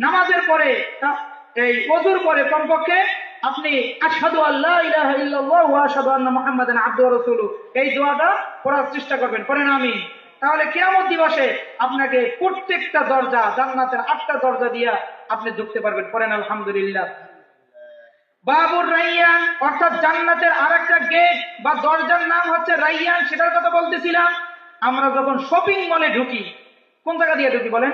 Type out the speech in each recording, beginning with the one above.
নামাজের পরে এই ওযুর পরে কমপক্ষে আপনি আশহাদু আল্লা ইলাহা ইল্লাল্লাহু ওয়া আশহাদু আন্না মুহাম্মাদান আবদুহু ওয়া রাসূলুহু এই দোয়াটা পড়ার চেষ্টা করবেন, পড়েন আমিন। তাহলে কিয়ামত দিবসে আপনাকে প্রত্যেকটা দরজা, জান্নাতের 8টা দরজা দিয়া আপনি ঢুকতে পারবেন, পড়েন আলহামদুলিল্লাহ। বাবুর রাইয়ান অর্থাৎ জান্নাতের আরেকটা গেট বা দরজার নাম হচ্ছে রাইয়ান, সেটার কথা বলতেছিলাম। আমরা যখন শপিং মলে ঢুকি কোন জায়গা দিয়ে ঢুকি বলেন?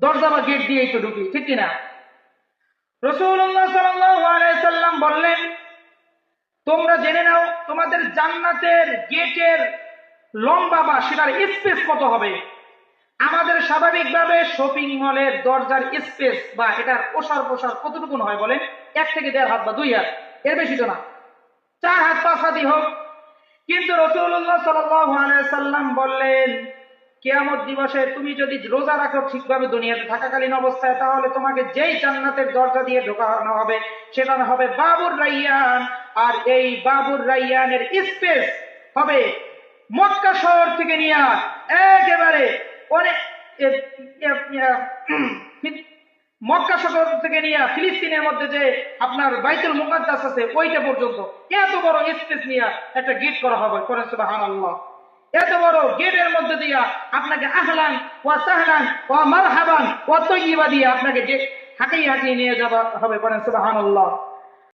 দরজা বা গেট দিয়েই তো ঢুকি, ঠিক কিনা? রাসূলুল্লাহ সাল্লাল্লাহু আলাইহি সাল্লাম বললেন, তোমরা জেনে নাও তোমাদের জান্নাতের গেটের লম্বা বা সেটার স্পেস কত হবে। আমাদের স্বাভাবিকভাবে শপিং মলের দরজার স্পেস বা এটার ওসার প্রসার কতটুকু হয় বলেন? 1 থেকে 1.5 হাত বা 2 হাত, এর বেশি তো না, 4 হাত 5 হাতই হোক। কিন্তু রাসূলুল্লাহ সাল্লাল্লাহু আলাইহি সাল্লাম বললেন, কিয়ামত দিবসে তুমি যদি রোজা রাখো ঠিকভাবে দুনিয়াতে থাকাকালীন অবস্থায়, তাহলে তোমাকে যেই জান্নাতের দরজা দিয়ে ঢোকানো হবে সেটা হবে বাবুর রাইয়ান। আর এই বাবুর রাইয়ানের স্পেস হবে মক্কা শহর থেকে নিয়ে একেবারে অনেক মক্কা শহর থেকে নিয়ে ফিলিস্তিনের মধ্যে যে আপনার বাইতুল মুকাদ্দাস আছে ওইটা পর্যন্ত এত বড় স্পেস নিয়ে একটা গেট করা হবে, করেন সুবহানাল্লাহ। এত বড় গেটের মধ্যে দিয়া আপনাকে আহলান ওয়া সাহলান ওয়া মারহাবান ওয়া তাইয়্যিবা দিয়ে আপনাকে হাঁটিয়ে হাঁটিয়ে নিয়ে যাওয়া হবে, করেন সুবহানাল্লাহ।